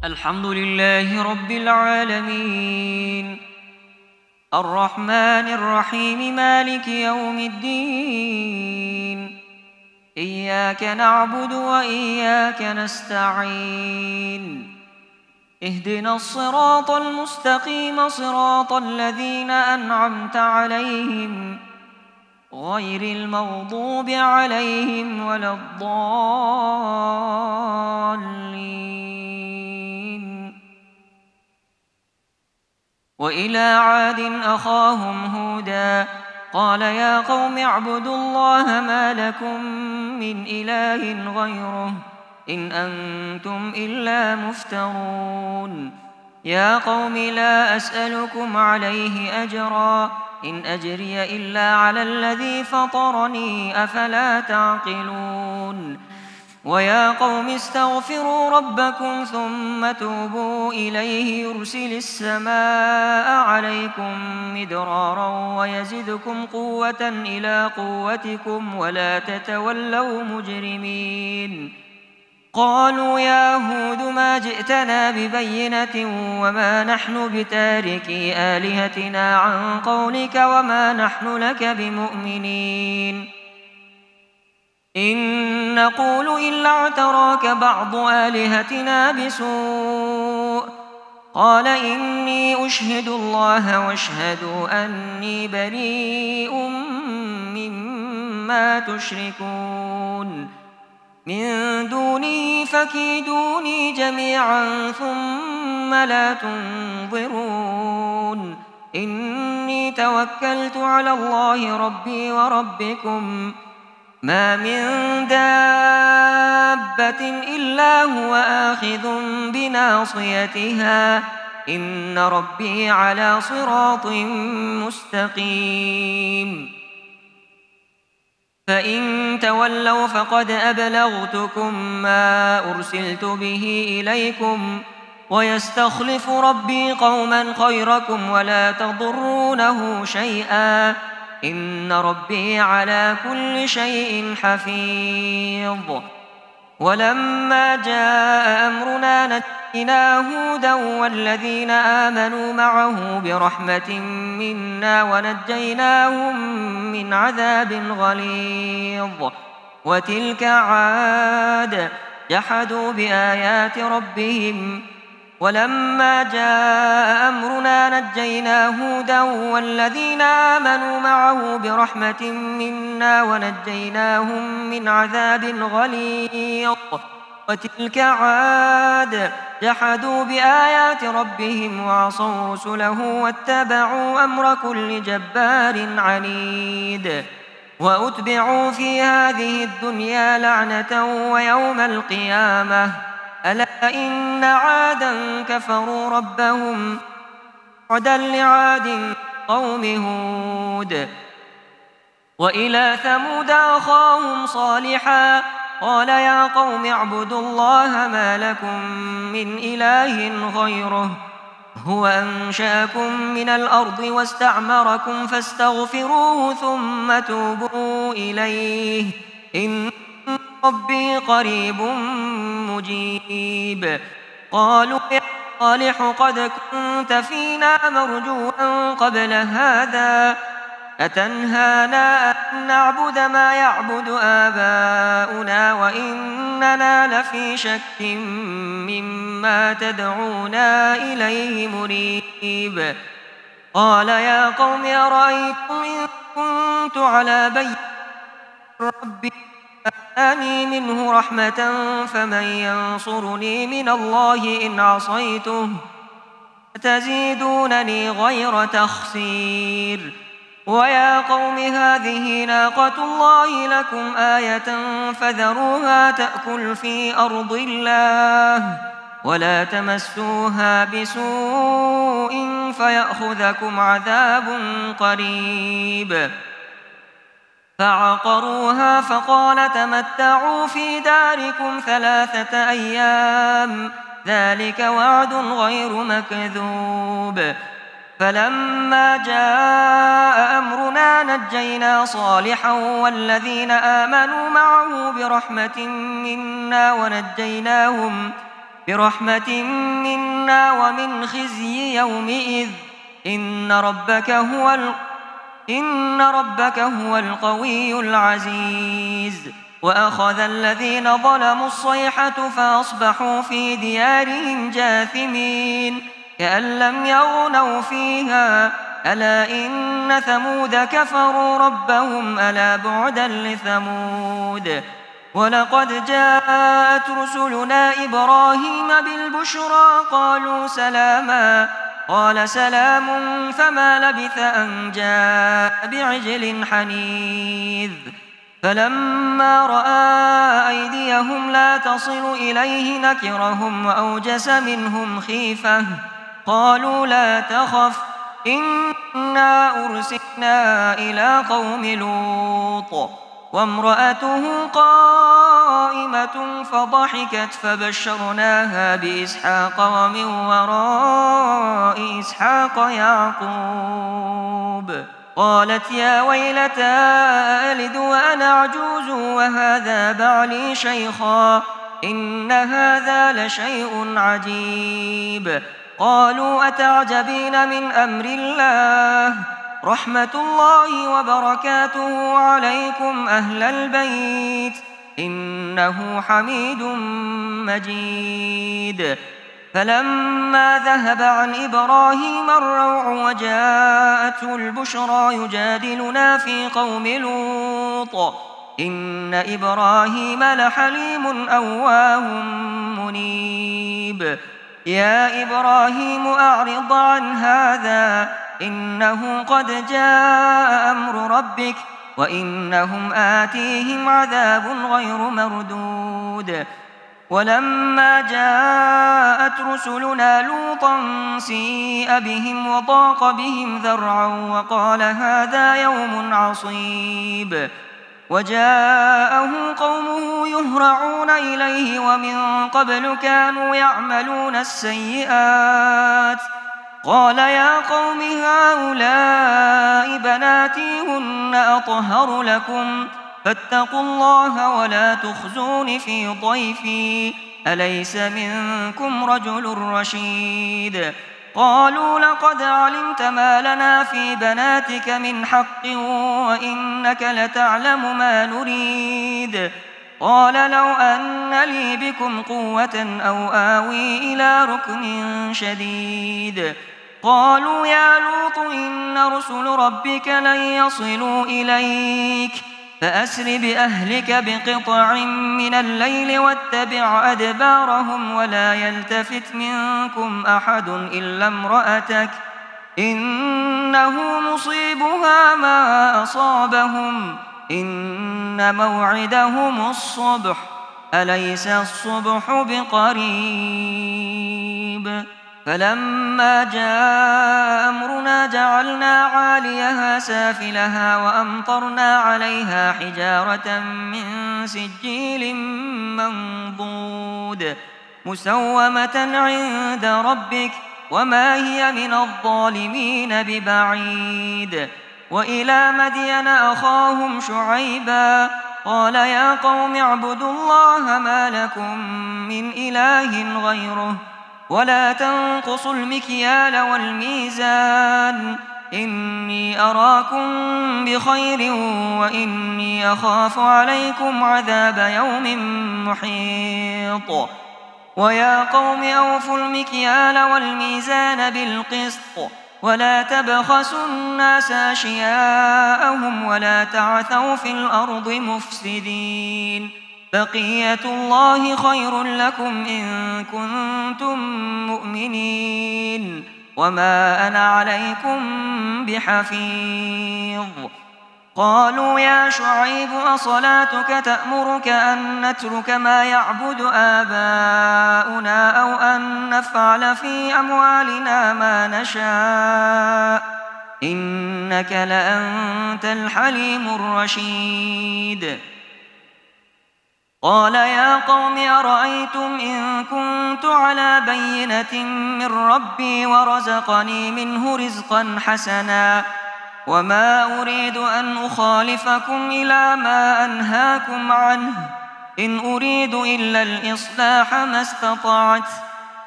الحمد لله رب العالمين الرحمن الرحيم مالك يوم الدين إياك نعبد وإياك نستعين اهدنا الصراط المستقيم صراط الذين أنعمت عليهم غير المغضوب عليهم ولا الضالين. وإلى عاد أخاهم هودا قال يا قوم اعبدوا الله ما لكم من إله غيره إن أنتم إلا مفترون. يا قوم لا أسألكم عليه أجرا إن أجري إلا على الذي فطرني أفلا تعقلون. ويا قوم استغفروا ربكم ثم توبوا إليه يرسل السماء عليكم مدرارا ويزدكم قوة إلى قوتكم ولا تتولوا مجرمين. قالوا يا هود ما جئتنا ببينة وما نحن بتاركي آلهتنا عن قولك وما نحن لك بمؤمنين إن نقول إلا اعتراك بعض آلهتنا بسوء. قال إني أشهد الله واشهدوا أني بريء مما تشركون من دونه فكيدوني جميعا ثم لا تنظرون. إني توكلت على الله ربي وربكم ما من دابة إلا هو آخذ بناصيتها إن ربي على صراط مستقيم. فإن تولوا فقد أبلغتكم ما أرسلت به إليكم ويستخلف ربي قوما خيركم ولا تضرونه شيئا إن ربي على كل شيء حفيظ. ولما جاء أمرنا نجينا هودا والذين آمنوا معه برحمة منا ونجيناهم من عذاب غليظ. وتلك عاد جحدوا بآيات ربهم ولما جاء أمرنا نجينا هودا والذين آمنوا معه برحمة منا ونجيناهم من عذاب غليظ. وتلك عاد جحدوا بآيات ربهم وعصوا رسله واتبعوا أمر كل جبار عنيد. وأتبعوا في هذه الدنيا لعنة ويوم القيامة ألا إن عادا كفروا ربهم عدا لعاد قوم هود. وإلى ثمود أخاهم صالحا قال يا قوم اعبدوا الله ما لكم من إله غيره هو أنشأكم من الأرض واستعمركم فاستغفروه ثم توبوا إليه إن ربي قريب مجيب. قالوا يا صالح قد كنت فينا مرجوا قبل هذا أتنهانا أن نعبد ما يعبد آباؤنا وإننا لفي شك مما تدعونا إليه مريب. قال يا قوم أرأيتم إن كنت على بينة ربي آتاني منه رحمة فمن ينصرني من الله إن عصيته تزيدونني غير تخسير. ويا قوم هذه ناقة الله لكم آية فذروها تأكل في أرض الله ولا تمسوها بسوء فيأخذكم عذاب قريب. فعقروها فقال تمتعوا في داركم 3 أيام ذلك وعد غير مكذوب. فلما جاء أمرنا نجينا صالحا والذين آمنوا معه برحمة منا برحمة منا ومن خزي يومئذ إن ربك هو القوي العزيز. وأخذ الذين ظلموا الصيحة فأصبحوا في ديارهم جاثمين كأن لم يغنوا فيها ألا إن ثمود كفروا ربهم ألا بعدا لثمود. ولقد جاءت رسلنا إبراهيم بالبشرى قالوا سلاما قال سلام فما لبث أن جاء بعجل حنيذ. فلما رأى أيديهم لا تصل إليه نكرهم وأوجس منهم خيفة قالوا لا تخف إنا أرسلنا إلى قوم لوط وامرأته قائمة فضحكت فبشرناها بإسحاق ومن وراء إسحاق يعقوب. قالت يا ويلتى ألد وأنا عجوز وهذا بعلي شيخا إن هذا لشيء عجيب. قالوا أتعجبين من أمر الله رحمة الله وبركاته عليكم أهل البيت إنه حميد مجيد. فلما ذهب عن إبراهيم الروع وجاءته البشرى يجادلنا في قوم لوط إن إبراهيم لحليم أواه منيب. يا إبراهيم أعرض عن هذا إنه قد جاء أمر ربك وإنهم آتيهم عذاب غير مردود. ولما جاءت رسلنا لوطا سيء بهم وضاق بهم ذرعا وقال هذا يوم عصيب. وجاءه قومه يهرعون إليه ومن قبل كانوا يعملون السيئات قال يا قوم هؤلاء بناتي هن أطهر لكم فاتقوا الله ولا تخزون في ضيفي أليس منكم رجل رشيد. قالوا لقد علمت ما لنا في بناتك من حق وإنك لتعلم ما نريد. قال لو أن لي بكم قوة أو آوي إلى ركن شديد. قالوا يا لوط إن رسل ربك لن يصلوا إليك فأسر بأهلك بقطع من الليل واتبع أدبارهم ولا يلتفت منكم أحد إلا امرأتك إنه مصيبها ما أصابهم إن موعدهم الصبح أليس الصبح بقريب. فلما جاء أمرنا جعلنا عاليها سافلها وأمطرنا عليها حجارة من سجيل منضود مسومة عند ربك وما هي من الظالمين ببعيد. وإلى مدين أخاهم شعيبا قال يا قوم اعبدوا الله ما لكم من إله غيره ولا تنقصوا المكيال والميزان إني أراكم بخير وإني أخاف عليكم عذاب يوم محيط. ويا قوم أوفوا المكيال والميزان بالقسط ولا تبخسوا الناس أشياءهم ولا تعثوا في الأرض مفسدين بقية الله خير لكم إن كنتم مؤمنين وما أنا عليكم بحفيظ. قالوا يا شعيب أصلاتك تأمرك أن نترك ما يعبد آباؤنا أو أن نفعل في أموالنا ما نشاء إنك لأنت الحليم الرشيد. قال يا قوم أرأيتم إن كنت على بينة من ربي ورزقني منه رزقا حسنا وما أريد أن أخالفكم إلى ما أنهاكم عنه إن أريد إلا الإصلاح ما استطعت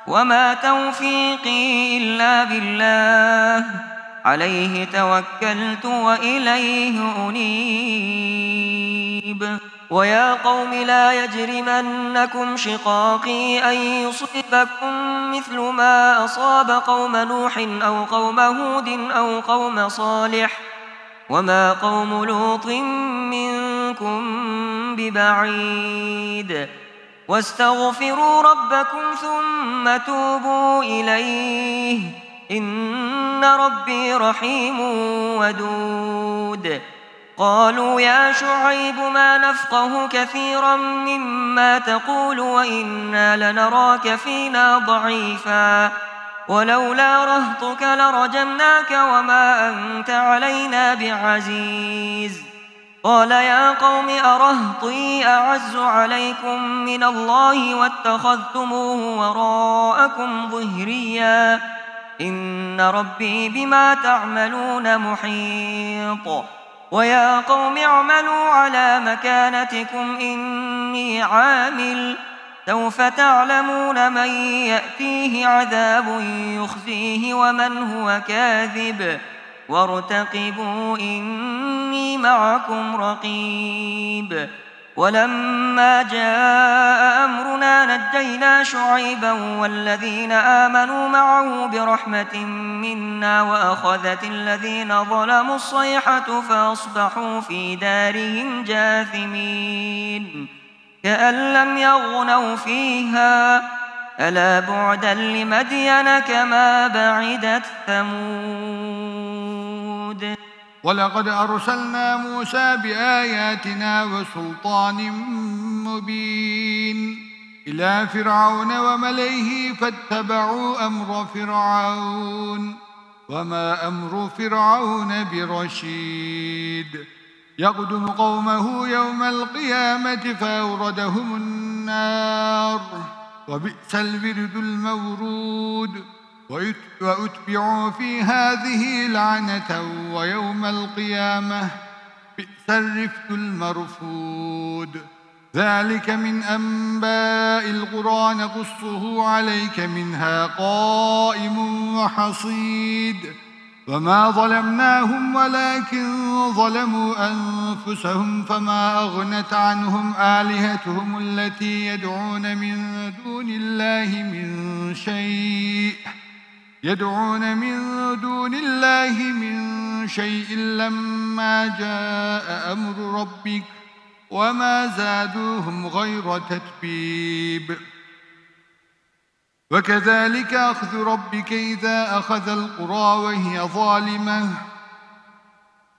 وما توفيقي إلا بالله عليه توكلت وإليه أنيب ويا قوم لا يجرمنكم شقاقي أن يصيبكم مثل ما أصاب قوم نوح أو قوم هود أو قوم صالح وما قوم لوط منكم ببعيد واستغفروا ربكم ثم توبوا إليه إن ربي رحيم ودود قالوا يا شعيب ما نفقه كثيرا مما تقول وإنا لنراك فينا ضعيفا ولولا رهطك لرجمناك وما أنت علينا بعزيز قال يا قوم أرهطي أعز عليكم من الله واتخذتموه وراءكم ظهريا إن ربي بما تعملون محيط ويا قوم اعملوا على مكانتكم إني عامل سوف تعلمون من يأتيه عذاب يخزيه ومن هو كاذب وارتقبوا إني معكم رقيب ولما جاء أمرنا نجينا شعيبا والذين آمنوا معه برحمة منا وأخذت الذين ظلموا الصيحة فأصبحوا في دارهم جاثمين كأن لم يغنوا فيها ألا بعدا لمدين كما بعدت ثمود ولقد أرسلنا موسى بآياتنا وسلطان مبين إلى فرعون وملئه فاتبعوا أمر فرعون وما أمر فرعون برشيد يقدم قومه يوم القيامة فأوردهم النار وبئس الورد المورود وأتبعوا في هذه لعنة ويوم القيامة بئس الرفد المرفود ذلك من أنباء القرى نقصه عليك منها قائم وحصيد وما ظلمناهم ولكن ظلموا أنفسهم فما أغنت عنهم آلهتهم التي يدعون من دون الله من شيء لما جاء أمر ربك وما زادوهم غير تتبيب وكذلك أخذ ربك إذا أخذ القرى وهي ظالمة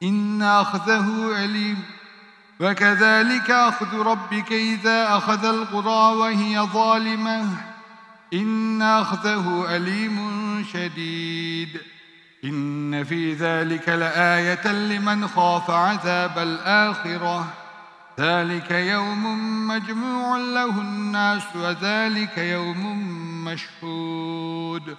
إن أخذه أليم وكذلك أخذ ربك إذا أخذ القرى وهي ظالمة إن أخذه أليم شديد إن في ذلك لآية لمن خاف عذاب الآخرة ذلك يوم مجموع له الناس وذلك يوم مشهود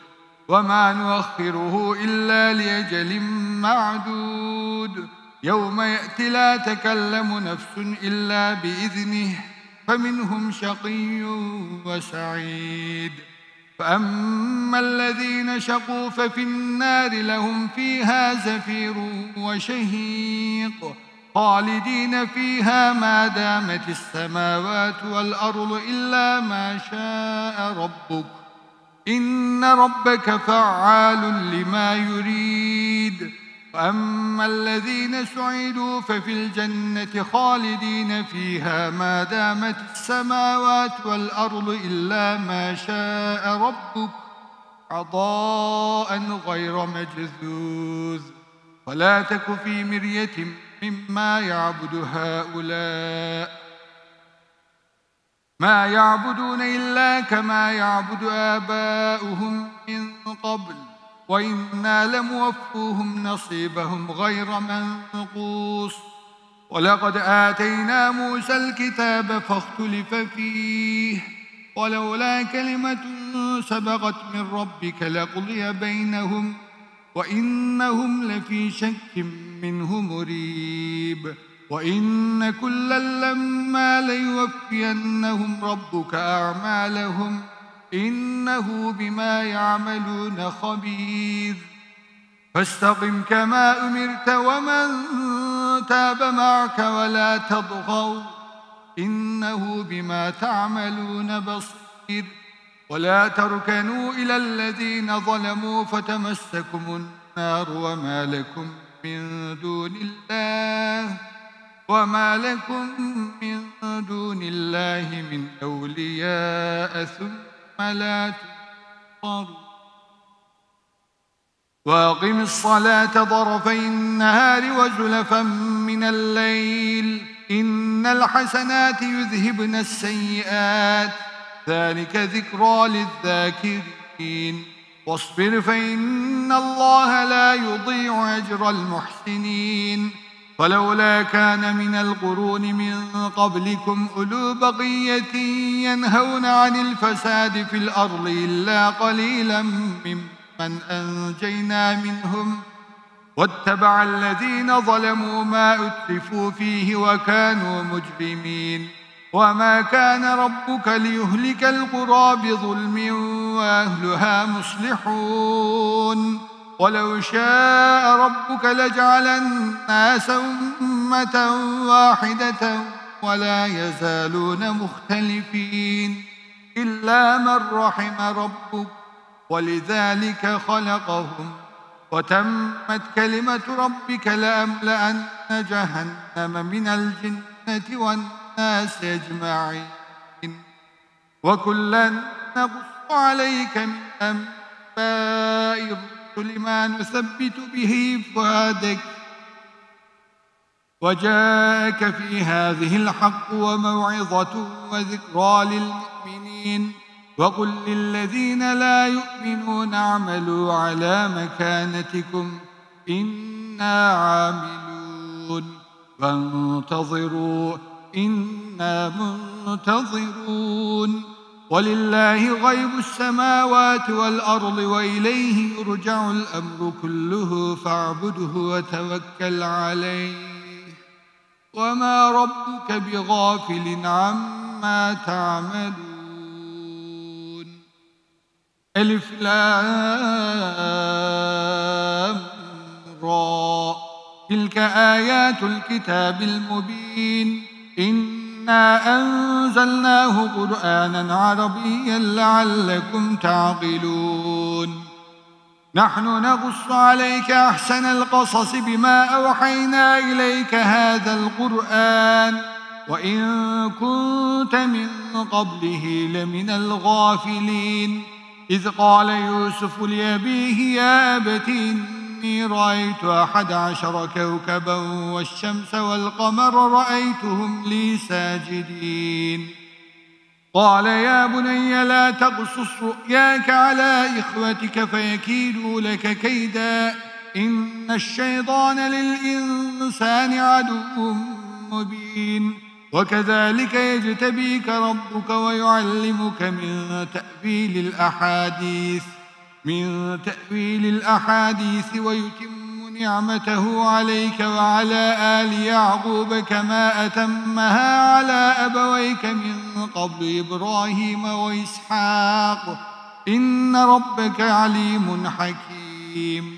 وما نؤخره إلا لأجل معدود يوم يأتي لا تكلم نفس إلا بإذنه فمنهم شقي وسعيد فأما الذين شقوا ففي النار لهم فيها زفير وشهيق خالدين فيها ما دامت السماوات والأرض إلا ما شاء ربك إن ربك فعال لما يريد وأما الذين سعدوا ففي الجنة خالدين فيها ما دامت السماوات والأرض إلا ما شاء ربك عطاء غير مجذوذ ولا تك في مرية مما يعبد هؤلاء ما يعبدون إلا كما يعبد آباؤهم من قبل وإنا لموفوهم نصيبهم غير منقوص ولقد آتينا موسى الكتاب فاختلف فيه ولولا كلمة سبقت من ربك لقضي بينهم وإنهم لفي شك منه مريب وإن كلا لما ليوفينهم ربك أعمالهم إنه بما يعملون خبير فاستقم كما أمرت ومن تاب معك ولا تطغوا إنه بما تعملون بصير ولا تركنوا إلى الذين ظلموا فتمسكم النار وما لكم من دون الله من أولياء ثم لا تنصرون وأقم الصلاة طرفي النهار وزلفا من الليل إن الحسنات يذهبن السيئات ذلك ذكرى للذاكرين واصبر فإن الله لا يضيع أجر المحسنين فلولا كان من القرون من قبلكم أولو بقية ينهون عن الفساد في الأرض إلا قليلا ممن أنجينا منهم واتبع الذين ظلموا ما أترفوا فيه وكانوا مجرمين وما كان ربك ليهلك القرى بظلم وأهلها مصلحون ولو شاء ربك لجعل الناس أمة واحدة ولا يزالون مختلفين إلا من رحم ربك ولذلك خلقهم وتمت كلمة ربك لأملأن جهنم من الجنة والناس أجمعين وكلا نقص عليك من أنباء الرسل ما نثبت به فؤادك وجاءك في هذه الحق وموعظة وذكرى للمؤمنين وقل للذين لا يؤمنون اعملوا على مكانتكم إنا عاملون فانتظروا إنا منتظرون ولله غيب السماوات والأرض وإليه يرجع الأمر كله فاعبده وتوكل عليه وما ربك بغافل عما تعملون ألف لام را تلك آيات الكتاب المبين إنا أنزلناه قرآنا عربيا لعلكم تعقلون نحن نقص عليك أحسن القصص بما أوحينا إليك هذا القرآن وإن كنت من قبله لمن الغافلين إذ قال يوسف لأبيه يا أبت إني رأيت 11 كوكبا والشمس والقمر رأيتهم لي ساجدين قال يا بني لا تقصص رؤياك على إخوتك فيكيدوا لك كيدا إن الشيطان للإنسان عدو مبين وكذلك يجتبيك ربك ويعلمك من تأويل الأحاديث ويتم نعمته عليك وعلى آل يعقوب كما أتمها على أبويك من قبل إبراهيم وإسحاق إن ربك عليم حكيم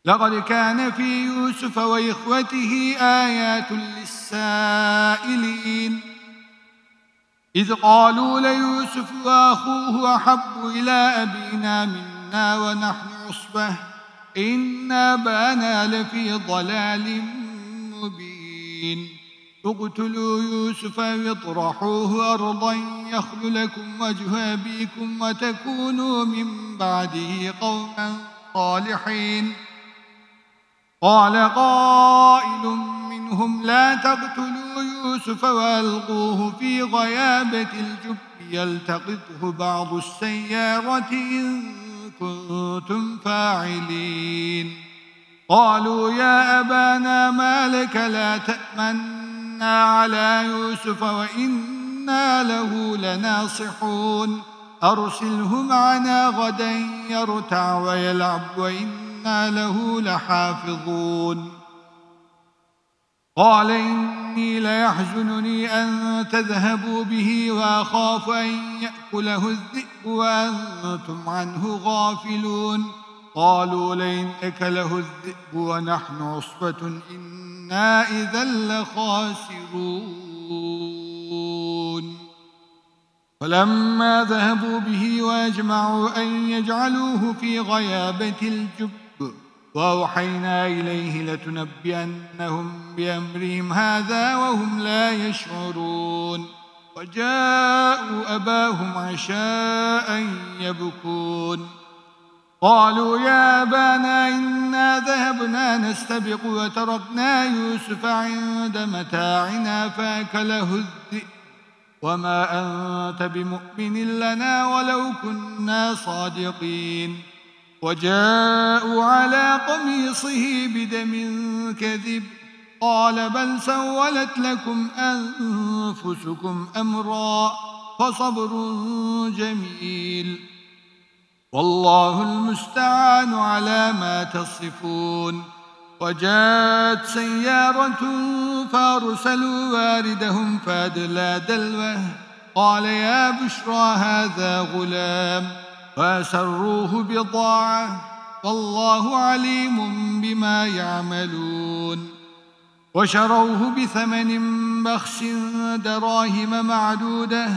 لقد كان في يوسف وإخوته آيات للسائلين إذ قالوا ليوسف وأخوه أحب إلى أبينا منا ونحن عصبة إن أبانا لفي ضلال مبين اقتلوا يوسف واطرحوه أرضا يخل لكم وجه أبيكم وتكونوا من بعده قوما صالحين قال قائل منهم لا تقتلوا يوسف وألقوه في غيابة الجب يلتقطه بعض السيارة إن كنتم فاعلين قالوا يا أبانا ما لك لا تأمنا على يوسف وإنا له لناصحون أرسله معنا غدا يرتع ويلعب وإنا له لحافظون قال إني ليحزنني أن تذهبوا به وأخاف أن يأكله الذئب وأنتم عنه غافلون. قالوا لئن أكله الذئب ونحن عصبة إنا إذا لخاسرون. فلما ذهبوا به وأجمعوا أن يجعلوه في غيابة الجب وأوحينا إليه لتنبئنهم بأمرهم هذا وهم لا يشعرون. وجاءوا أباهم عشاء يبكون. قالوا يا أبانا إنا ذهبنا نستبق وتركنا يوسف عند متاعنا فأكله الذئب وما أنت بمؤمن لنا ولو كنا صادقين. وجاءوا على قميصه بدم كذب قال بل سولت لكم أنفسكم أمرا فصبر جميل والله المستعان على ما تصفون. وجاءت سيارة فأرسلوا واردهم فأدلى دلوه قال يا بشرى هذا غلام وأسروه بضاعة والله عليم بما يعملون. وشروه بثمن بخس دراهم معدودة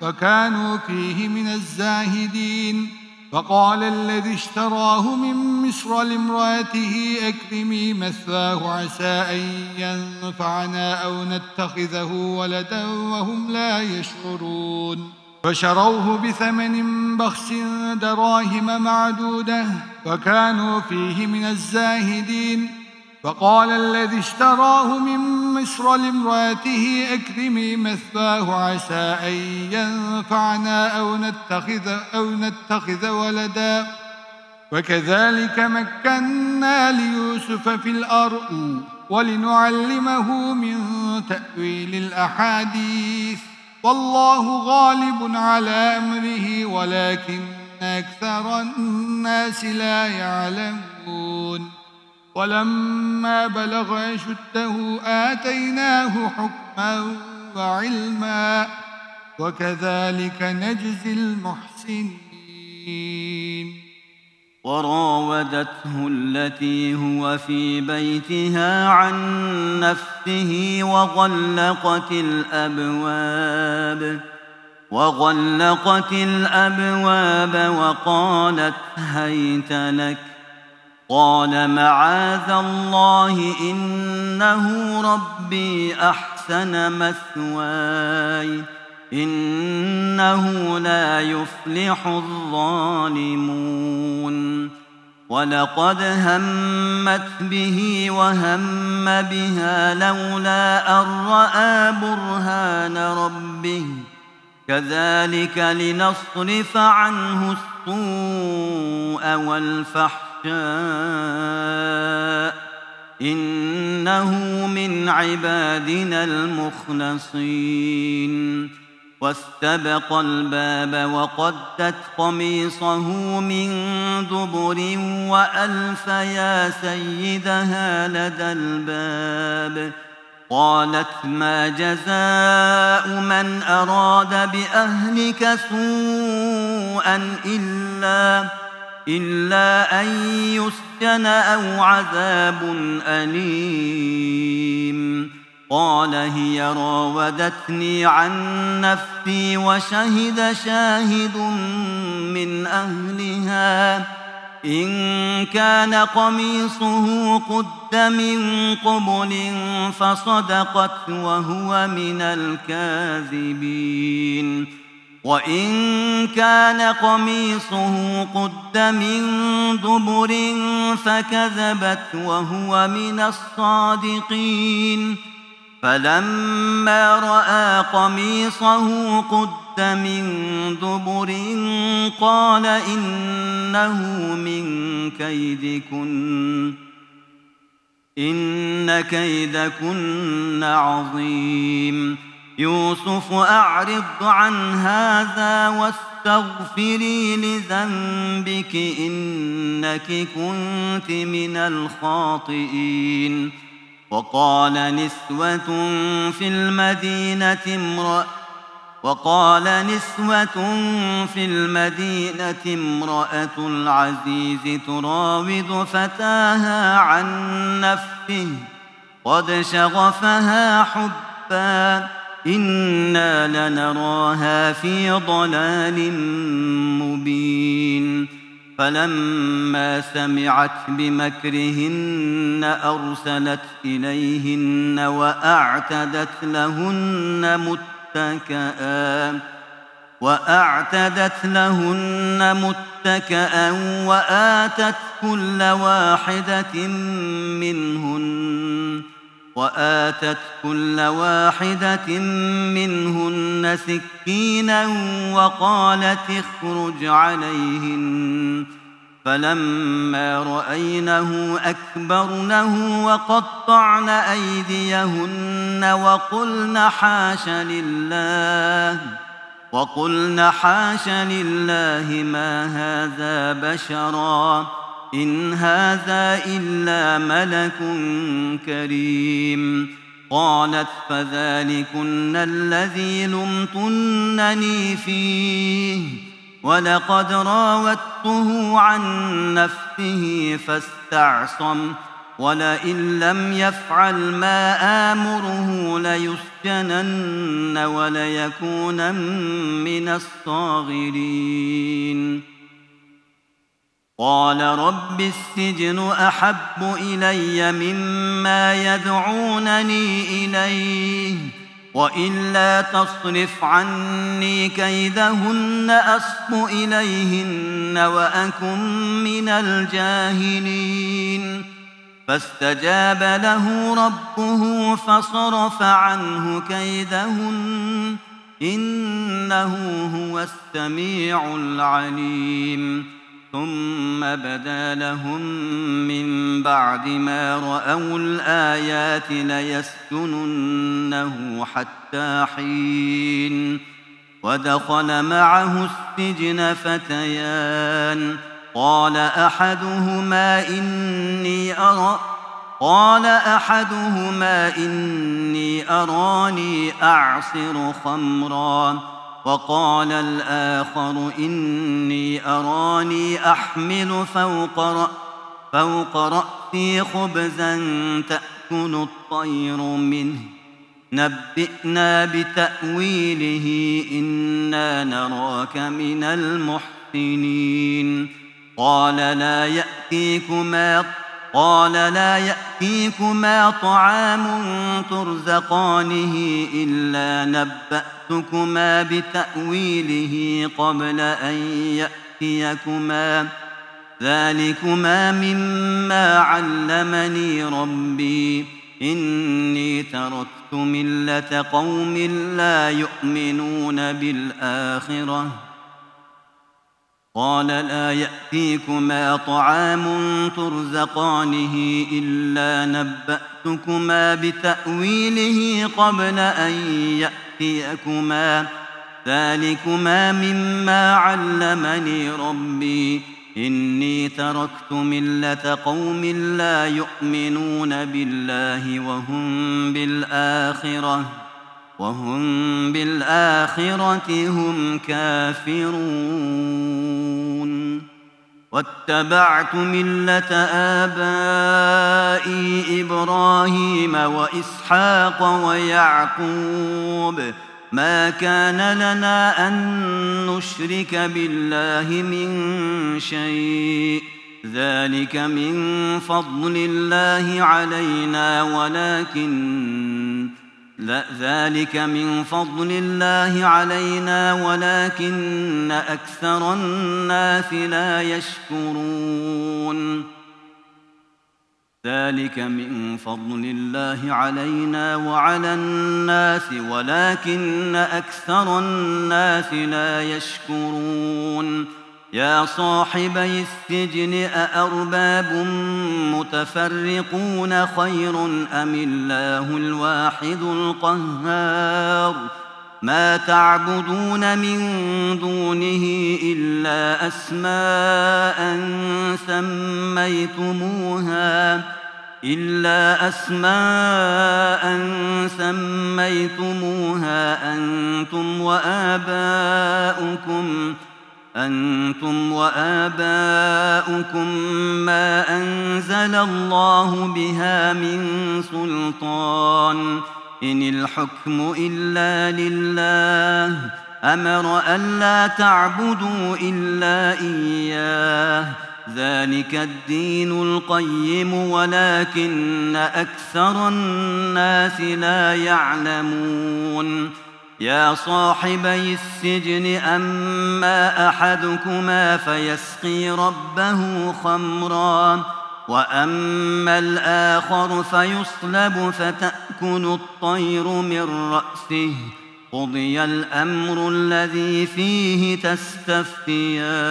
وكانوا فيه من الزاهدين. فقال الذي اشتراه من مصر لامرأته أكرمي مثواه عسى أن ينفعنا أو نتخذه ولدا وهم لا يشعرون. فشروه بثمن بخس دراهم معدودة وكانوا فيه من الزاهدين. فقال الذي اشتراه من مصر لامرأته أكرمي مثواه عسى أن ينفعنا أو نتخذ ولدا. وكذلك مكنا ليوسف في الأرض ولنعلمه من تأويل الأحاديث والله غالب على أمره ولكن أكثر الناس لا يعلمون. ولما بلغ أشده آتيناه حكما وعلما وكذلك نجزي المحسنين. وراودته التي هو في بيتها عن نفسه وغلقت الأبواب وقالت هيت لك. قال معاذ الله إنه ربي أحسن مثواي إنه لا يفلح الظالمون. ولقد همت به وهم بها لولا أن رأى برهان ربه كذلك لنصرف عنه السوء والفحشاء إنه من عبادنا المخلصين. واستبق الباب وقدت قميصه من دبر وألف يا سيدها لدى الباب. قالت ما جزاء من أراد بأهلك سوءا إلا أن يسجن أو عذاب أليم. قال هي راودتني عن نفسي وشهد شاهد من أهلها إن كان قميصه قد من قبل فصدقت وهو من الكاذبين وإن كان قميصه قد من دبر فكذبت وهو من الصادقين. فلما رأى قميصه قد من دبر قال إنه من كيدكن إن كيدكن عظيم. يوسف أعرض عن هذا واستغفري لذنبك إنك كنت من الخاطئين. وقال نسوة في المدينة امرأة العزيز تراود فتاها عن نفسه قد شغفها حبا إنا لنراها في ضلال مبين فلما سمعت بمكرهن أرسلت إليهن وأعتدت لهن متكئا وآتت كل واحدة منهن سكينا وقالت اخرج عليهن فلما رأينه أكبرنه وقطعن أيديهن وقلن حاش لله ما هذا بشرا إن هذا إلا ملك كريم قالت فذلكن الذي لمتنني فيه ولقد راودته عن نفسه فاستعصم ولئن لم يفعل ما آمره ليسجنن وليكون من الصاغرين قال رب السجن أحب إلي مما يدعونني إليه وإلا تصرف عني كيدهن أصب إليهن وأكن من الجاهلين فاستجاب له ربه فصرف عنه كيدهن إنه هو السميع العليم ثم بدا لهم من بعد ما رأوا الآيات ليسجننه حتى حين ودخل معه السجن فتيان قال أحدهما إني أراني أعصر خمرا وقال الآخر إني أراني أحمل فوق رأسي خبزا تأكل الطير منه نبئنا بتأويله إنا نراك من المحسنين قال لا يأتيكما طعام ترزقانه إلا نبأتكما بتأويله قبل أن يأتيكما ذلكما مما علمني ربي إني تركت ملة قوم لا يؤمنون بالآخرة قال لا يأتيكما طعام ترزقانه إلا نبأتكما بتأويله قبل أن يأتيكما ذلكما مما علمني ربي إني تركت ملة قوم لا يؤمنون بالله وهم بالآخرة هم كافرون واتبعت ملة آبائي إبراهيم وإسحاق ويعقوب ما كان لنا أن نشرك بالله من شيء ذلك من فضل الله علينا ولكن أكثر الناس لا يشكرون ذلك من فضل الله علينا وعلى الناس ولكن أكثر الناس لا يشكرون يا صاحبي السجن أأرباب متفرقون خير أم الله الواحد القهار ما تعبدون من دونه إلا أسماء إلا أسماء سميتموها أنتم وآباؤكم ما أنزل الله بها من سلطان إن الحكم إلا لله أمر ألا تعبدوا إلا إياه ذلك الدين القيم ولكن أكثر الناس لا يعلمون يا صاحبي السجن أما أحدكما فيسقي ربه خمرا وأما الآخر فيصلب فتأكل الطير من رأسه قضي الأمر الذي فيه تستفتيان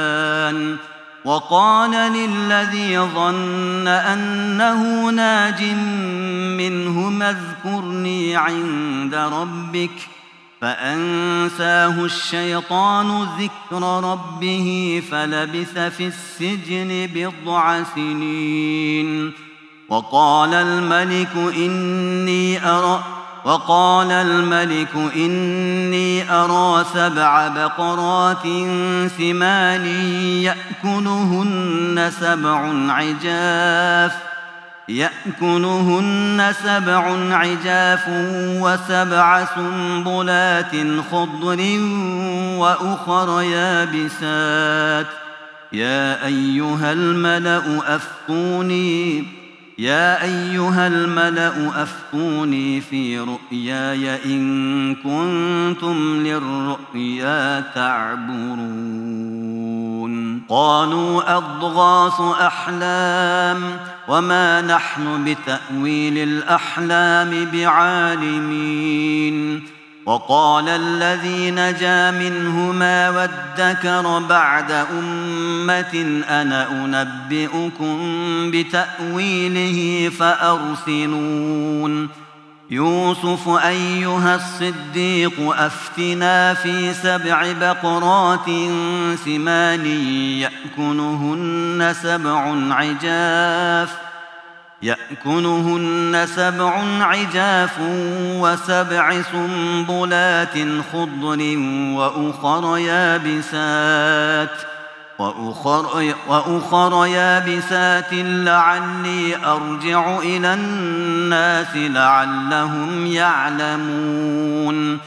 وقال للذي ظن أنه ناج منهما اذكرني عند ربك فأنساه الشيطان ذكر ربه فلبث في السجن بضع سنين وقال الملك إني أرى 7 بقرات سمان يأكلهن 7 عجاف و7 سنبلات خضر وأخر يابسات يا أيها الملأ أفتوني في رؤياي إن كنتم للرؤيا تعبرون قالوا أضغاث أحلام وما نحن بتأويل الأحلام بعالمين وقال الذي نجا منهما وادكر بعد أمة أنا أنبئكم بتأويله فأرسلون يوسف أيها الصديق أفتنا في 7 بقرات سمان يأكلهن 7 عجاف و7 سنبلات خضر وأخر يابسات لعلي أرجع إلى الناس لعلهم يعلمون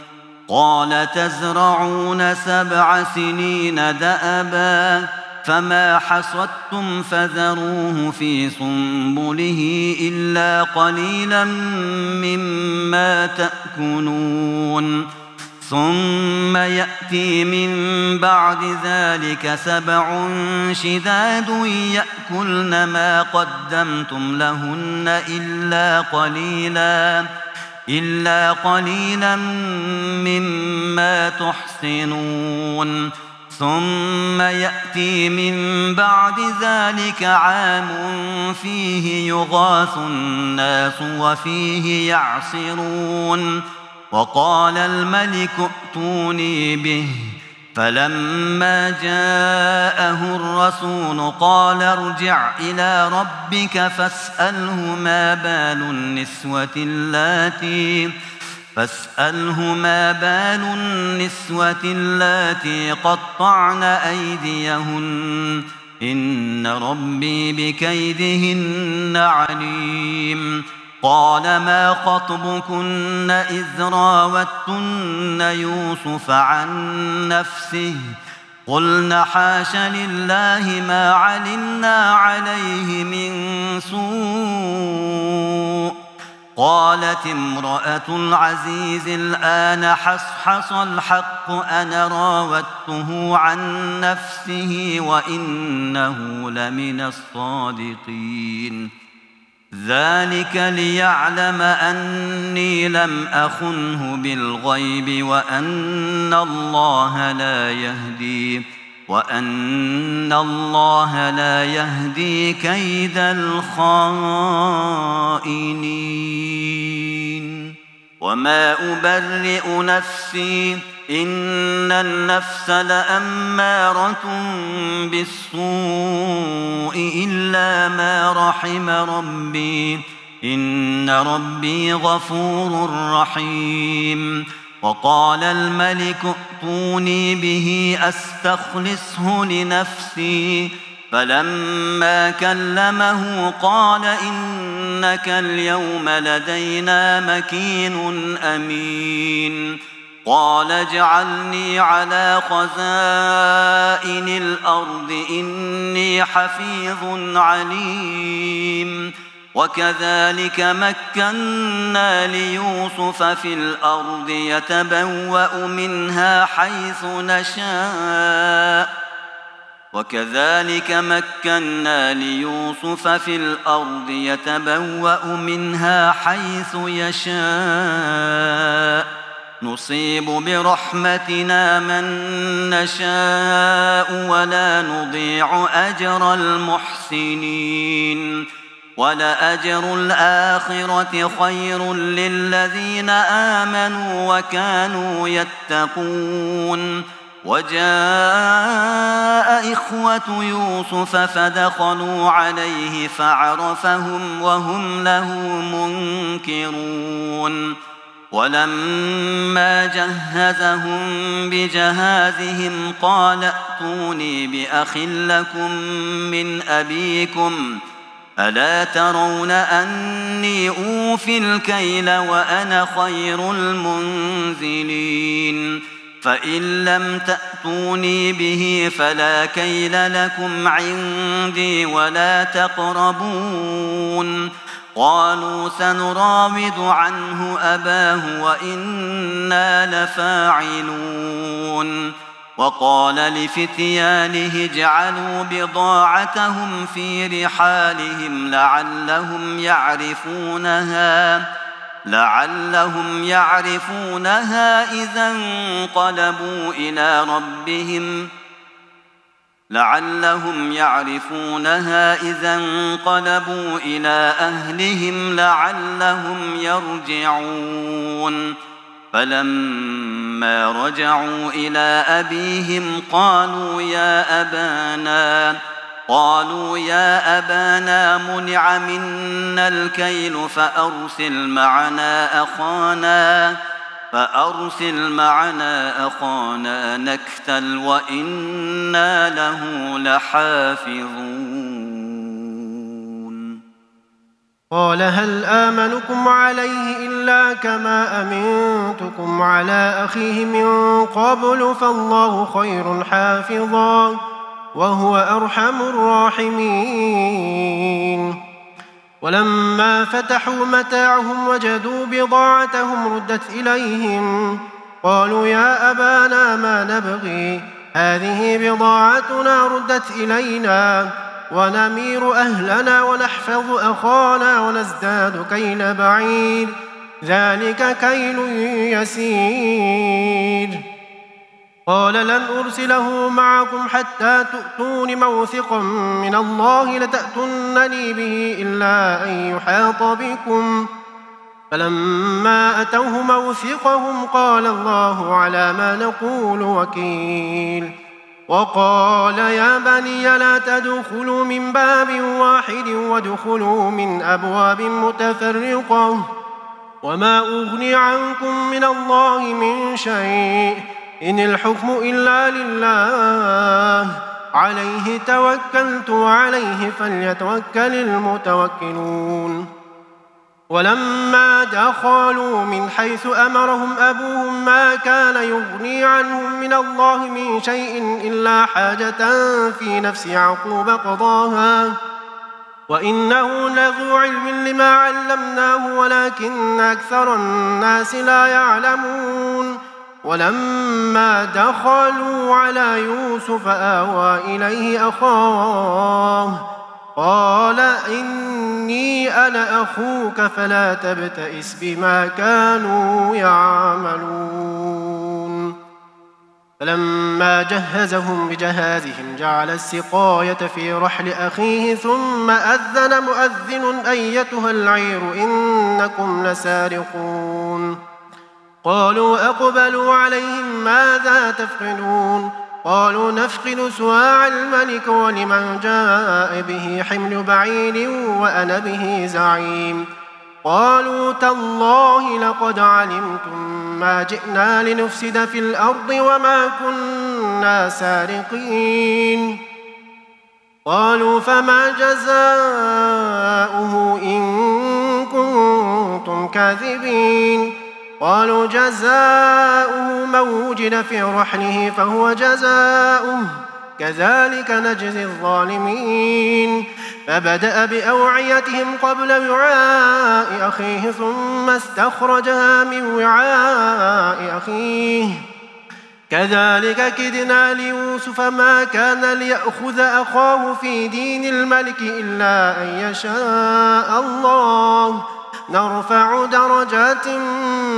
قال تزرعون 7 سنين دأبا فما حصدتم فذروه في سنبله إلا قليلا مما تأكلون ثم يأتي من بعد ذلك 7 شداد يأكلن ما قدمتم لهن إلا قليلا مما تحصنون ثم يأتي من بعد ذلك عام فيه يغاث الناس وفيه يعصرون وقال الملك ائتوني به فلما جاءه الرسول قال ارجع إلى ربك فاسأله ما بال النسوة اللاتي قطعن أيديهن إن ربي بكيدهن عليم قال ما خطبكن إذ راوتن يوسف عن نفسه قلن حاش لله ما علمنا عليه من سوء قالت امرأة العزيز الآن حصحص الحق أنا راودته عن نفسه وإنه لمن الصادقين ذلك ليعلم أني لم أخنه بالغيب وأن الله لا يهدي كيد الخائنين وما أبرئ نفسي إن النفس لأمارة بالسوء إلا ما رحم ربي إن ربي غفور رحيم. وقال الملك ائتوني به أستخلصه لنفسي. فلما كلمه قال إنك اليوم لدينا مكين أمين. قال اجعلني على خزائن الأرض إني حفيظ عليم. وكذلك مكنا ليوسف في الأرض يتبوأ منها حيث نشاء وكذلك مكنا ليوسف في الأرض يتبوأ منها حيث يشاء نصيب برحمتنا من نشاء ولا نضيع أجر المحسنين. ولأجر الآخرة خير للذين آمنوا وكانوا يتقون. وجاء إخوة يوسف فدخلوا عليه فعرفهم وهم له منكرون. ولما جهزهم بجهازهم قال ائتوني بأخ لكم من أبيكم ألا ترون أني أوفي الكيل وأنا خير المنزلين. فإن لم تأتوني به فلا كيل لكم عندي ولا تقربون. قالوا سنراود عنه أباه وإنا لفاعلون. وقال لفتيانه اجعلوا بضاعتهم في رحالهم لعلهم يعرفونها إذا انقلبوا إلى أهلهم لعلهم يرجعون. فلما رجعوا إلى أبيهم قالوا يا أبانا منع منا الكيل فأرسل معنا أخانا نكتل وإنا له لحافظون. قال هل آمنكم عليه إلا كما أمنتكم على أخيه من قبل فالله خير حافظا وهو أرحم الراحمين. ولما فتحوا متاعهم وجدوا بضاعتهم ردت إليهم قالوا يا أبانا ما نبغي هذه بضاعتنا ردت إلينا ونمير أهلنا ونحفظ أخانا ونزداد كيل بعير ذلك كيل يسير. قال لن أرسله معكم حتى تؤتون موثقا من الله لتأتونني به إلا أن يحاط بكم. فلما أتوه موثقهم قال الله على ما نقول وكيل. وقال يا بني لا تدخلوا من باب واحد وادخلوا من أبواب متفرقة وما أغني عنكم من الله من شيء إن الحكم إلا لله عليه توكلت وعليه فليتوكل المتوكلون. ولما دخلوا من حيث أمرهم أبوهم ما كان يغني عنهم من الله من شيء إلا حاجة في نفس يعقوب قضاها وإنه لذو علم لما علمناه ولكن أكثر الناس لا يعلمون. ولما دخلوا على يوسف آوى إليه أخاه قال إني أنا أخوك فلا تبتئس بما كانوا يعملون. فلما جهزهم بجهازهم جعل السقاية في رحل أخيه ثم أذن مؤذن أيتها العير إنكم لسارقون. قالوا أقبلوا عليهم ماذا تفقدون قالوا نفقد سواع الملك ولمن جاء به حمل بعير وأنا به زعيم. قالوا تالله لقد علمتم ما جئنا لنفسد في الأرض وما كنا سارقين. قالوا فما جزاؤه إن كنتم كاذبين. قالوا جزاؤه من وجد في رحله فهو جزاؤه كذلك نجزي الظالمين. فبدأ بأوعيتهم قبل وعاء أخيه ثم استخرجها من وعاء أخيه كذلك كدنا ليوسف ما كان ليأخذ أخاه في دين الملك إلا أن يشاء الله نرفع درجات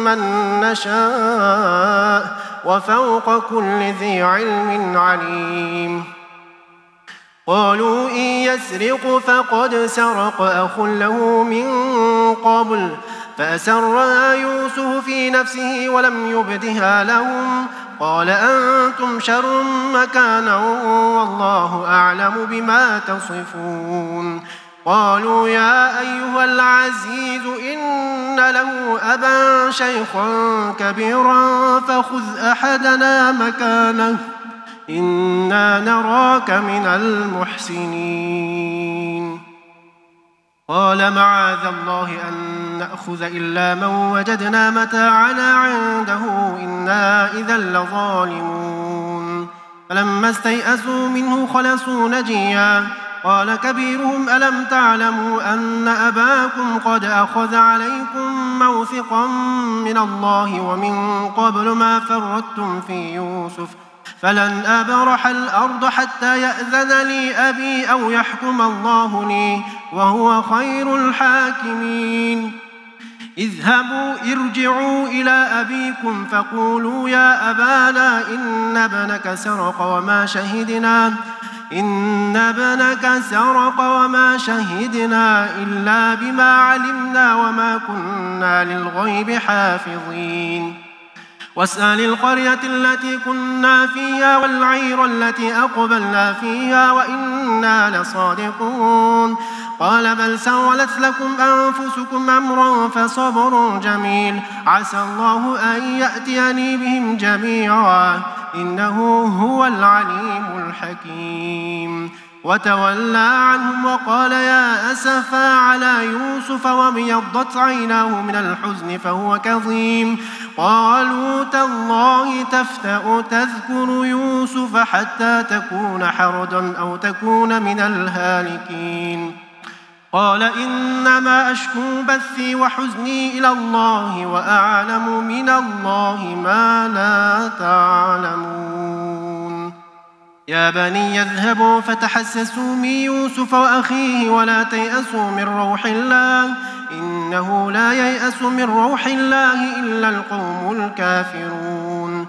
من نشاء وفوق كل ذي علم عليم. قالوا إن يسرق فقد سرق أخ له من قبل فأسرها يوسف في نفسه ولم يبدها لهم قال أنتم شر مكانا والله أعلم بما تصفون. قالوا يا أيها العزيز إن له أبا شيخا كبيرا فخذ أحدنا مكانه إنا نراك من المحسنين. قال معاذ الله أن نأخذ إلا من وجدنا متاعنا عنده إنا إذا لظالمون. فلما استيئسوا منه خلصوا نجيا قال كبيرهم ألم تعلموا أن أباكم قد أخذ عليكم موثقا من الله ومن قبل ما فرطتم في يوسف فلن أبرح الأرض حتى يأذن لي أبي أو يحكم الله لي وهو خير الحاكمين. اذهبوا ارجعوا إلى أبيكم فقولوا يا أبانا إن ابنك سرق وما شهدنا إلا بما علمنا وما كنا للغيب حافظين. واسأل القرية التي كنا فيها والعير التي أقبلنا فيها وإنا لصادقون. قال بل سولت لكم أنفسكم أمرا فصبر جميل عسى الله أن يأتيني بهم جميعا إنه هو العليم الحكيم. وتولى عنهم وقال يا أسفا على يوسف وابيضت عيناه من الحزن فهو كظيم. قالوا تالله تفتأ تذكر يوسف حتى تكون حردا أو تكون من الهالكين. قال إنما أشكو بثي وحزني إلى الله وأعلم من الله ما لا تعلمون. يا بني يذهبوا فتحسسوا من يوسف وأخيه ولا تيأسوا من روح الله إنه لا ييأس من روح الله إلا القوم الكافرون.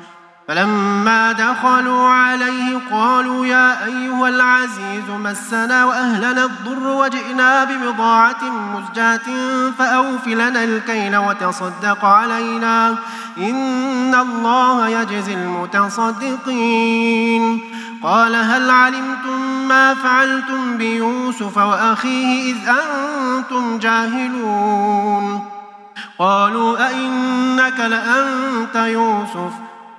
فلما دخلوا عليه قالوا يا أيها العزيز مسنا وأهلنا الضر وجئنا ببضاعة مزجاة فأوف لنا الكيل وتصدق علينا إن الله يجزي المتصدقين. قال هل علمتم ما فعلتم بيوسف وأخيه إذ أنتم جاهلون. قالوا أئنك لأنت يوسف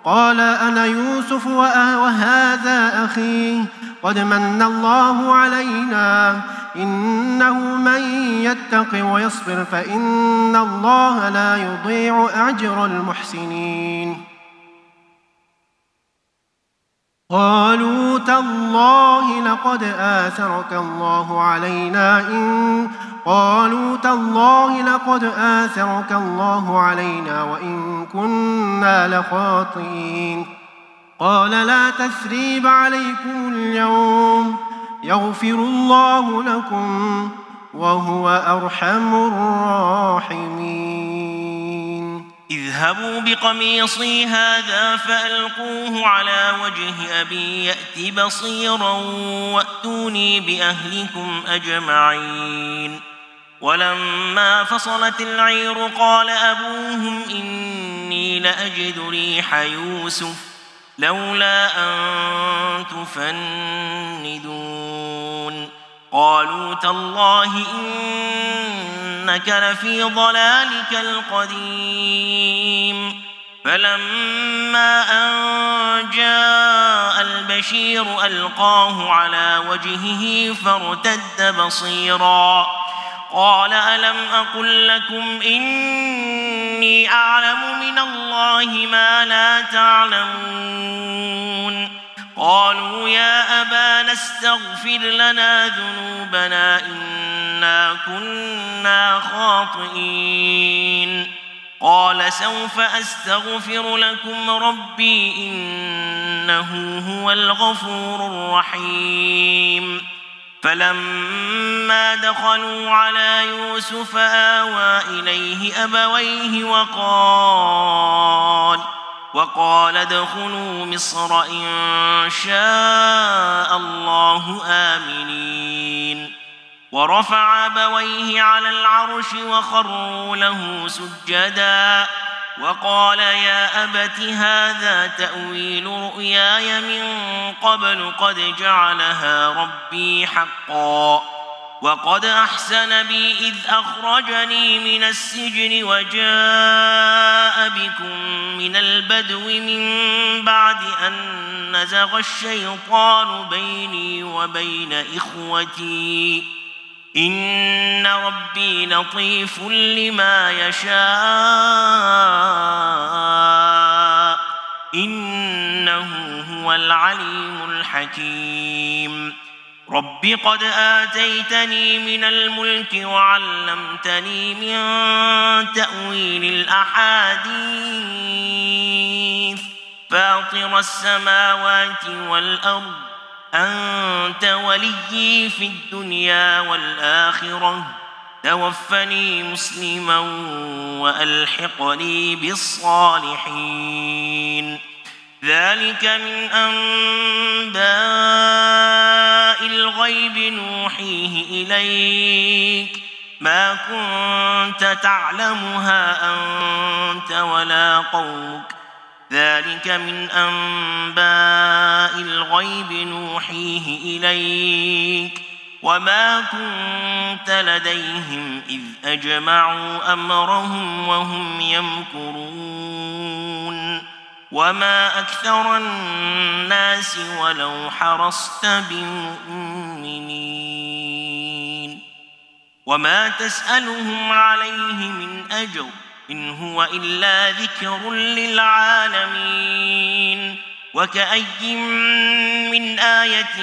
قال أنا يوسف وهذا أخي قد من الله علينا إنه من يتق ويصبر فإن الله لا يضيع أجر المحسنين. قالوا تالله لقد آثرك الله علينا وإن كنا لخاطئين. قال لا تثريب عليكم اليوم يغفر الله لكم وهو أرحم الراحمين. اذهبوا بقميصي هذا فألقوه على وجه أبي يأت بصيرا وأتوني بأهلكم أجمعين. ولما فصلت العير قال أبوهم إني لأجد ريح يوسف لولا أن تفندون. قالوا تالله إنك لفي ضلالك القديم فلما أن جاء البشير ألقاه على وجهه فارتد بصيرا قال ألم أقل لكم إني أعلم من الله ما لا تعلمون قالوا يا أبانا استغفر لنا ذنوبنا إنا كنا خاطئين قال سوف أستغفر لكم ربي إنه هو الغفور الرحيم فلما دخلوا على يوسف آوى إليه أبويه وقال ادخلوا مصر إن شاء الله آمنين ورفع أبويه على العرش وخروا له سجدا وقال يا أبت هذا تأويل رؤياي من قبل قد جعلها ربي حقا وقد أحسن بي إذ أخرجني من السجن وجاء بكم من البدو من بعد أن نزغ الشيطان بيني وبين إخوتي إن ربي لطيف لما يشاء إنه هو العليم الحكيم رب قد آتيتني من الملك وعلمتني من تأويل الأحاديث فاطر السماوات والأرض أنت وليي في الدنيا والآخرة توفني مسلما وألحقني بالصالحين ذلك من أنباء الغيب نوحيه إليك ما كنت تعلمها أنت ولا قومك ذلك من أنباء الغيب نوحيه إليك وما كنت لديهم إذ أجمعوا أمرهم وهم يمكرون وما أكثر الناس ولو حرصت بمؤمنين وما تسألهم عليه من أجر إن هو إلا ذكر للعالمين وكأي من آية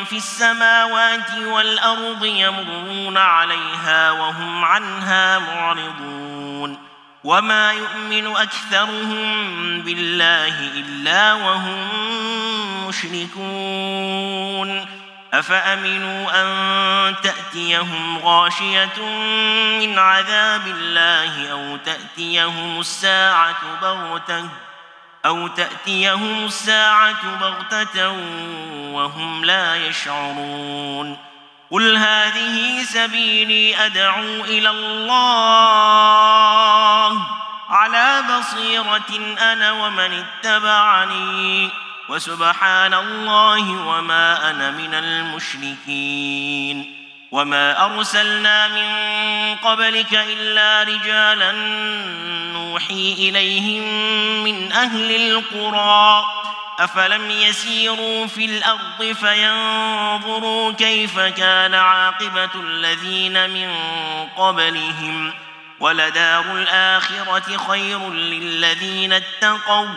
في السماوات والأرض يمرون عليها وهم عنها معرضون وما يؤمن أكثرهم بالله إلا وهم مشركون أفأمنوا أن تأتيهم غاشية من عذاب الله أو تأتيهم الساعة بغتة وهم لا يشعرون قل هذه سبيلي أدعو إلى الله على بصيرة أنا ومن اتبعني وسبحان الله وما أنا من المشركين وما أرسلنا من قبلك إلا رجالا نوحي إليهم من أهل القرى أفلم يسيروا في الأرض فينظروا كيف كان عاقبة الذين من قبلهم ولدار الآخرة خير للذين اتقوا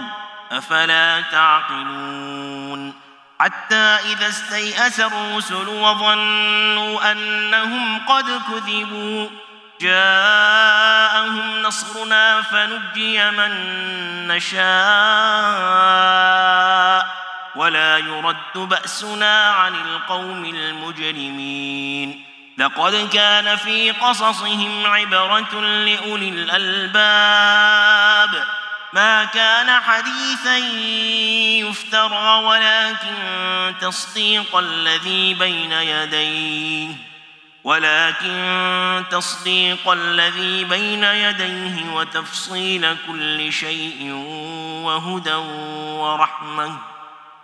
أفلا تعقلون حتى إذا استيأس الرسل وظنوا أنهم قد كذبوا جاءهم نصرنا فنجي من نشاء ولا يرد بأسنا عن القوم المجرمين لقد كان في قصصهم عبرة لأولي الألباب ما كان حديثا يفترى ولكن تصديق الذي بين يديه وتفصيل كل شيء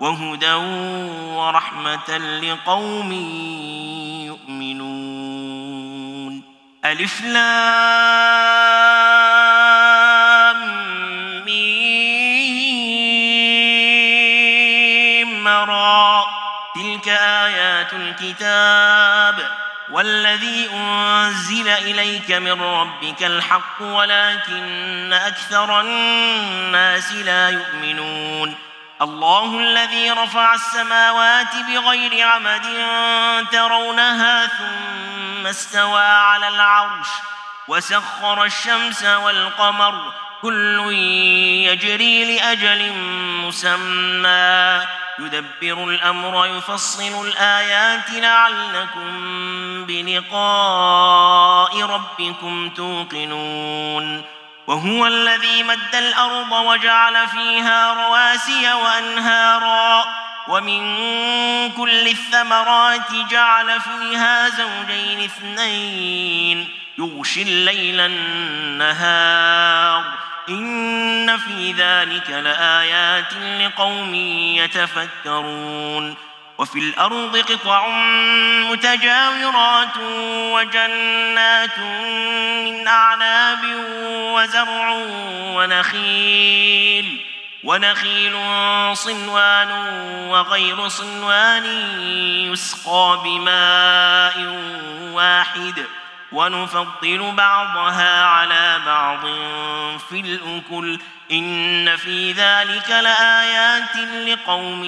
وهدى ورحمة لقوم يؤمنون ألف لام ميم را تلك آيات الكتاب والذي أنزل إليك من ربك الحق ولكن أكثر الناس لا يؤمنون الله الذي رفع السماوات بغير عمد ترونها ثم استوى على العرش وسخر الشمس والقمر كل يجري لأجل مسمى يدبر الأمر يفصل الآيات لعلكم بلقاء ربكم توقنون وهو الذي مد الأرض وجعل فيها رواسي وأنهارا ومن كل الثمرات جعل فيها زوجين اثنين يغشي الليل النهار إن في ذلك لآيات لقوم يتفكرون وفي الأرض قطع متجاورات وجنات من أعناب وزرع ونخيل صنوان وغير صنوان يسقى بماء واحد ونفضل بعضها على بعض في الأكل إن في ذلك لآيات لقوم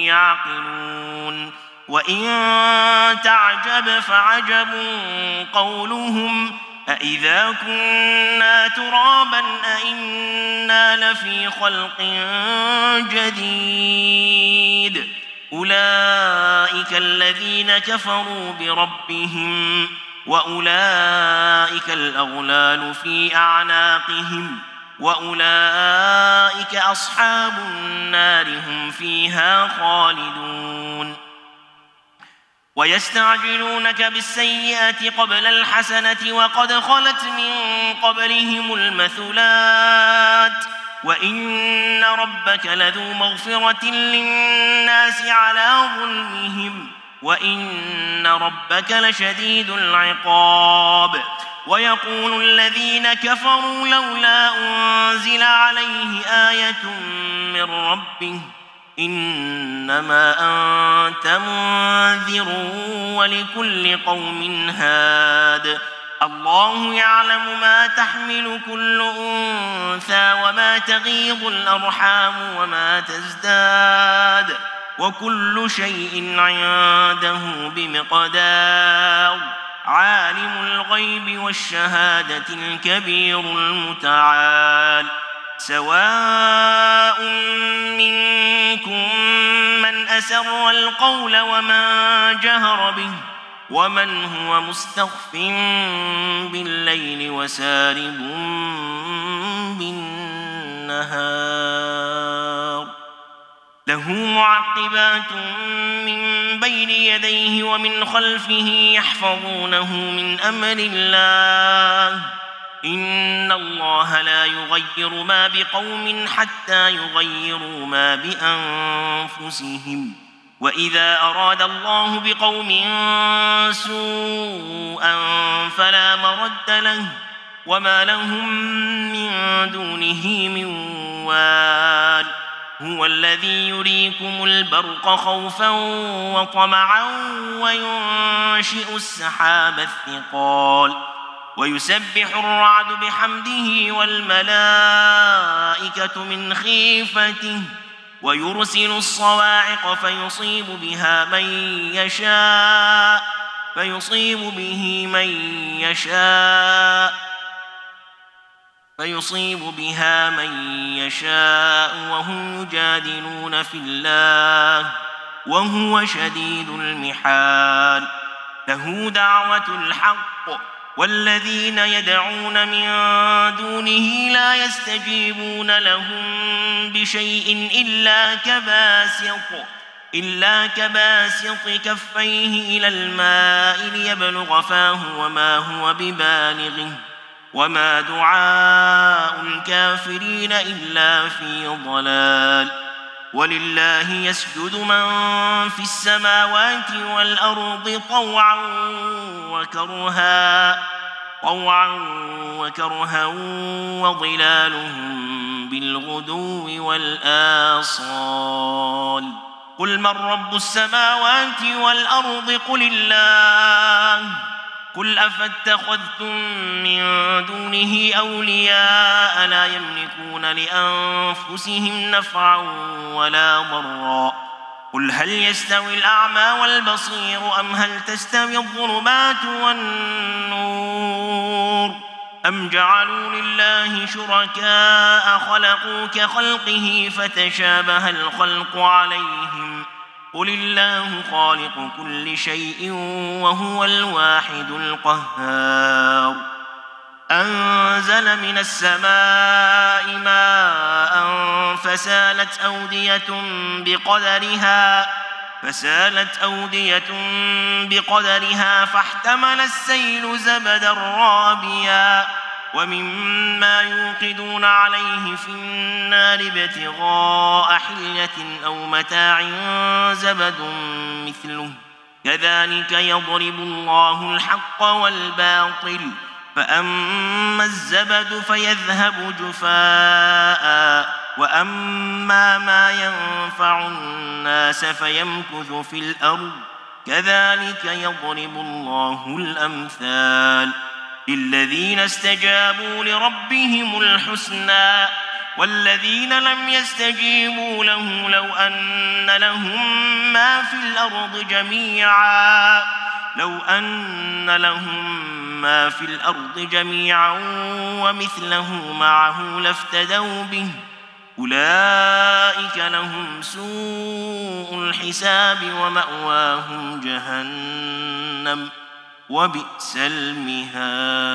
يعقلون وإن تعجب فعجب قولهم أإذا كنا ترابا أإنا لفي خلق جديد أولئك الذين كفروا بربهم وأولئك الأغلال في أعناقهم وأولئك أصحاب النار هم فيها خالدون ويستعجلونك بالسيئة قبل الحسنة وقد خلت من قبلهم المثلات وإن ربك لذو مغفرة للناس على ظلمهم وإن ربك لشديد العقاب ويقول الذين كفروا لولا أنزل عليه آية من ربه إنما أنت منذر ولكل قوم هاد الله يعلم ما تحمل كل أنثى وما تغيض الأرحام وما تزداد وكل شيء عنده بمقدار عالم الغيب والشهادة الكبير المتعال سواء منكم من أسر القول ومن جهر به ومن هو مستخف بالليل وسارب بالنهار له معقبات من بين يديه ومن خلفه يحفظونه من أمر الله إن الله لا يغير ما بقوم حتى يغيروا ما بأنفسهم وإذا أراد الله بقوم سوءا فلا مرد له وما لهم من دونه من وال هو الذي يريكم البرق خوفا وطمعا وينشئ السحاب الثقال ويسبح الرعد بحمده والملائكة من خيفته ويرسل الصواعق فيصيب بها من يشاء وهم يجادلون في الله وهو شديد المحال له دعوة الحق والذين يدعون من دونه لا يستجيبون لهم بشيء إلا كباسط كفيه إلى الماء ليبلغ فاه وما هو ببالغه وما دعاء الكافرين إلا في ضلال ولله يسجد من في السماوات والأرض طوعا وكرها طوعا وكرها وظلالهم بالغدو والآصال قل من رب السماوات والأرض قل الله قل أفاتخذتم من دونه أولياء لا يملكون لأنفسهم نفعا ولا ضرا قل هل يستوي الأعمى والبصير أم هل تستوي الظلمات والنور أم جعلوا لله شركاء خلقوا كخلقه فتشابه الخلق عليهم قل الله خالق كل شيء وهو الواحد القهار أنزل من السماء ماء فسالت أودية بقدرها فاحتمل السيل زبدا رابيا ومما يوقدون عليه في النار ابتغاء حلية أو متاع زبد مثله كذلك يضرب الله الحق والباطل فأما الزبد فيذهب جفاء وأما ما ينفع الناس فيمكث في الأرض كذلك يضرب الله الأمثال للذين استجابوا لربهم الحسنى والذين لم يستجيبوا له لو أن لهم ما في الأرض جميعا ومثله معه لافتدوا به أولئك لهم سوء الحساب ومأواهم جهنم وبئس المهاد